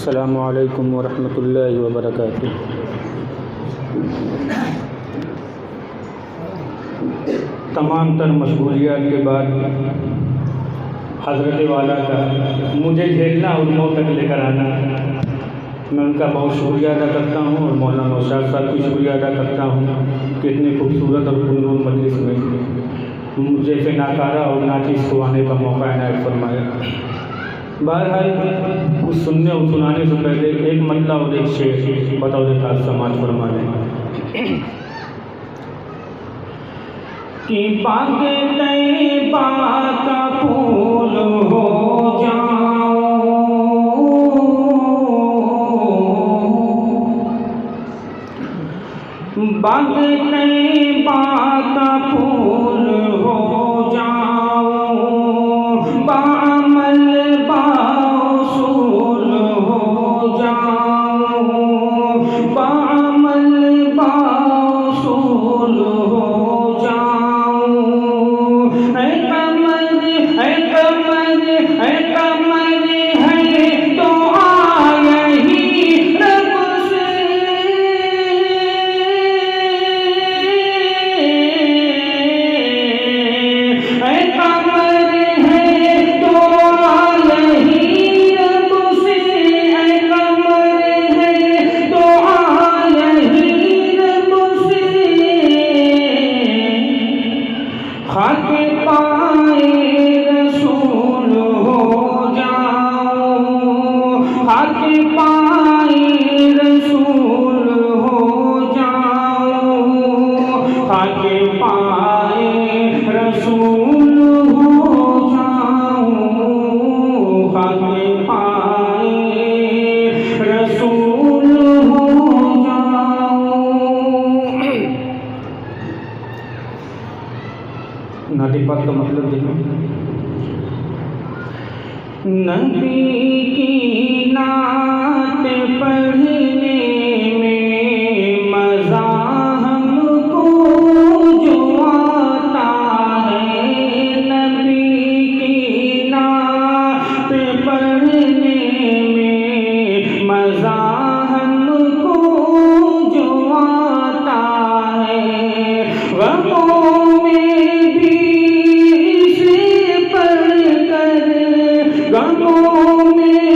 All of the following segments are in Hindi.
अस्सलामु अलैकुम वरहमतुल्लाहि वबरकातुह। तमाम तर मशगूलियात के बाद हज़रत वाला का मुझे झेलना और मौत तक लेकर आना, मैं उनका बहुत शुक्रिया अदा करता हूँ और मौलाना नौशाद साहब की शुक्रिया अदा करता हूँ कि इतनी खूबसूरत और पुरनूर मजलिस में मुझे से नाकारा और नाचीज़ को आने का मौका इनायत फरमाया। बहरहाल कुछ सुनने और सुनाने से पहले एक मतला और एक शेर बतौर खास समाज फरमा लें कि बागे तैयबा का फूल हो जाओ, बागे तैयबा का फूल हो जाओ, बामल बासूल हो जाओ, बामल बासूल हो जाओ। ऐ कमर है तो आया ही रब से, ऐ कमर है तो आया ही रब से, ऐ कमर है तो आया ही रब से। खाक पाए रसूल हो जाओ, खाक पाए रसूल हो जाओ, खाक पाए रसूल हो जाओ, खाक पाए रसूल हो जाओ। नाती पाक का मतलब देखो, नबी की नात पढ़ने में मज़ा हमको जो आता है, नबी की नात पढ़ने में मज़ा हमको जो आता है, गमों में भी इसे पढ़ कर, गमों में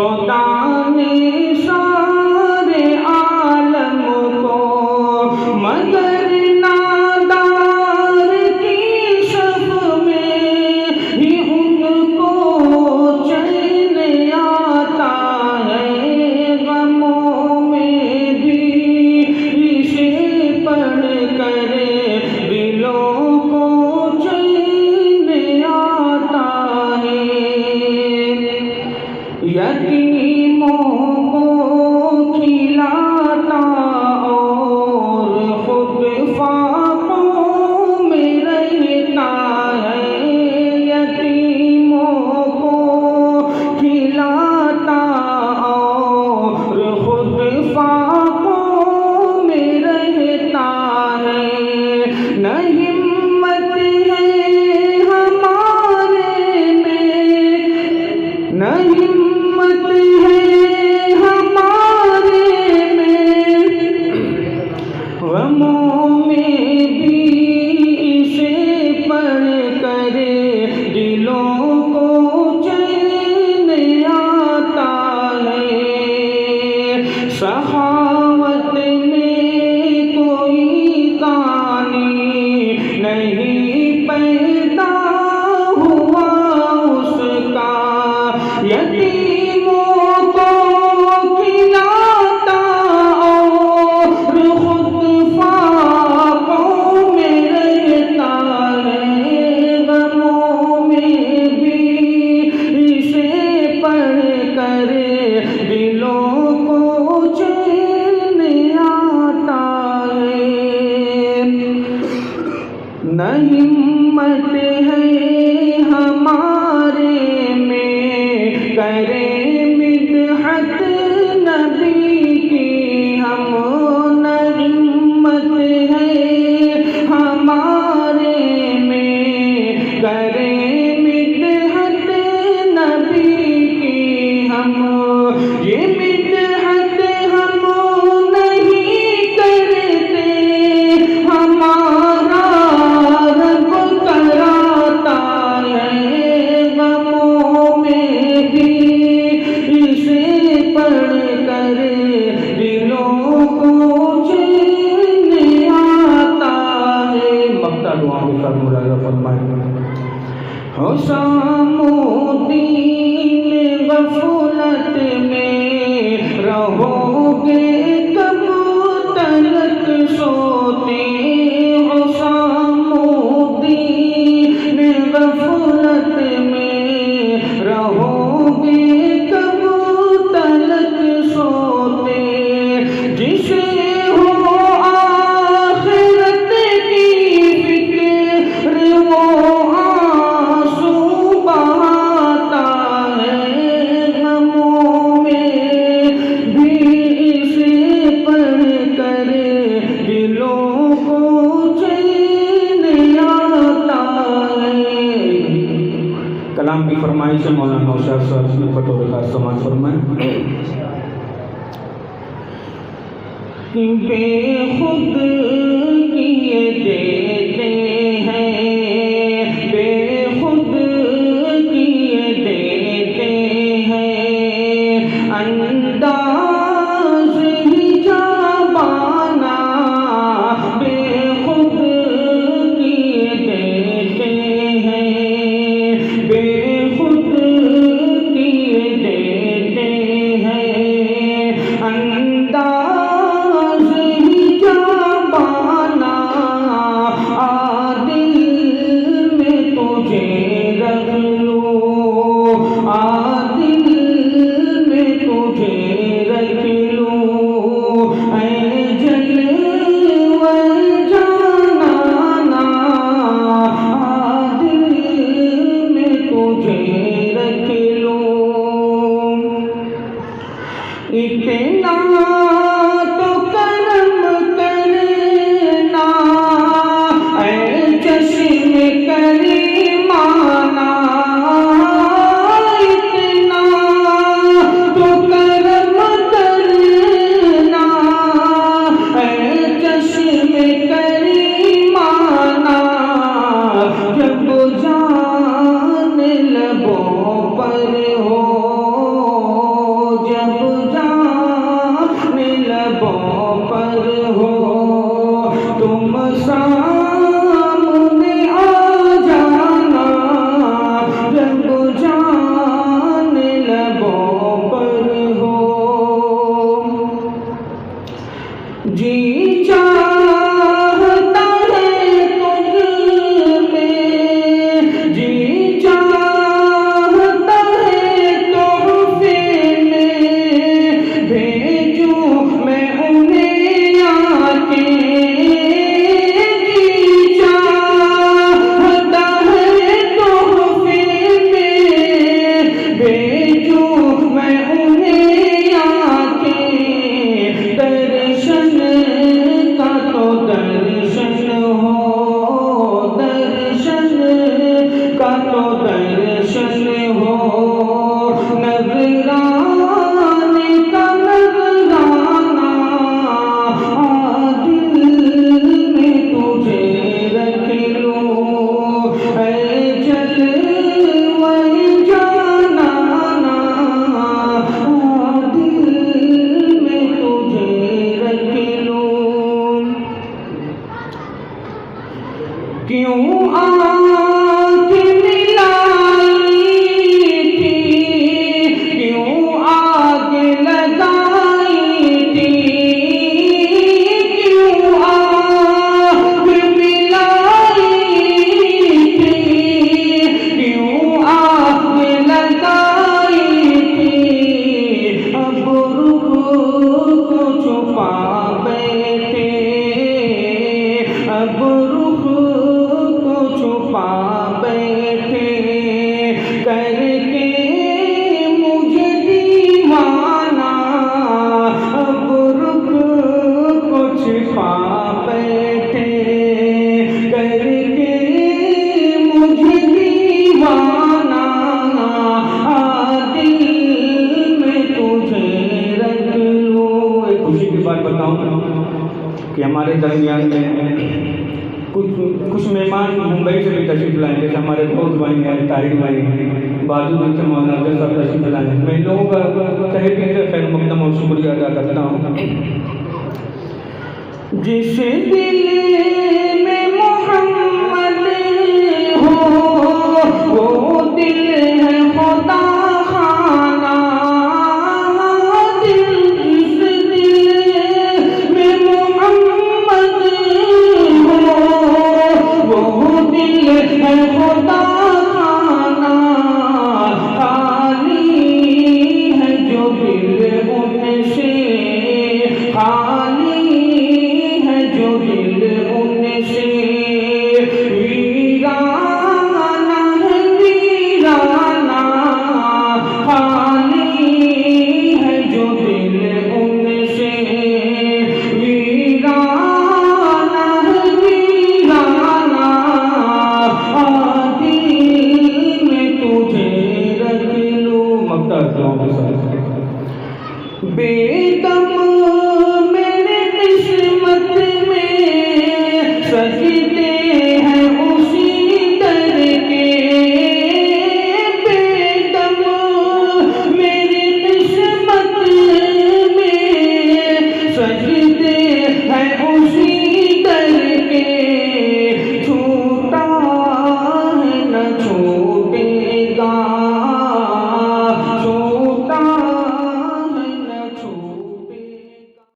खुदा ने सारे आलम को मगर नादार की शब में ही उनको चैन आता है। गमों में भी इसे पढ़ कर दिलों को चैन आता है। यतीमों को खिलाता और खुद फाकों में रहता है। यतीमों को खिलाता और खुद फाकों में रहता है। न हिम्मत है हमारे में, न हिम्मत है हमारे में, गमों में भी इसे पढ़ कर दिलों को चैन आता है। सखावत में कोई तानी नहीं पैदा हुआ उसका। यतीमों को खिलाता और खुद फाकों में रहता है। गमों में भी इसे पढ़ कर दिलों को चैन आता है। न हिम्मत है हमारे में करें मिदहत नबी की हम। न हिम्मत है हमारे में करें मिदहत नबी की हम। ये मिदहत हम नहीं करते, हमारा रब कराता है। गमों में भी इसे पढ़ कर दिलों को चैन आता है। मक्ता दुआ के साथ मुरादा फरमाए। हुसामुद्दीन गफलत में रहोगे कब तलक सोते। हुसामुद्दीन गफलत में रहोगे कब तलक सोते। जिसे हो आखिरत की फिक्र वो आंसू बहाता है। गमों में भी इसे पढ़ कर दिलों को चैन आता है। कलाम की फरमाइश है मौलाना नौशाद साहब ने बतौर खास समाज फरमाए। बेखुद किए देते हैं, बेखुद किए देते हैं। अंदाज ही जाबाना बेखुद किए देते हैं, बेखुद किए देते हैं। अंदाज ही जाबाना आदिल में तुझे रख लूं, आदिल में तुझे रख लूं। ऐ जलवा जाना आदिल में तुझे रख लूं। इतना तो करम करना ऐ चश्मे करीमाना। इतना तो करम करना ऐ चश्मे करीमाना। जब जान लबों पर हो हमारे दरमियान में कुछ मेहमान मुंबई से भी तशरीफ लाए, जैसे हमारे बहुत भाई हैं, तारिक भाई हैं, बाजू से मौलाना अफजल साहब तशरीफ लाए हैं। मैं इन लोगों का तहे दिल से खैर मकदम और शुक्रिया अदा करता हूँ। जिस दिल में मोहम्मद हो वो दिल है खुदा खाना, दिल जिस दिल में मोहम्मद हो वो दिल है खुदा खाना, खाली है जो दिल उनसे, खाली है जो दिल उनसे, वीराना है वीराना, खाली है जो दिल उनसे, वीराना है वीराना, दिल में तुझे रख लूं। मक्ता बेदम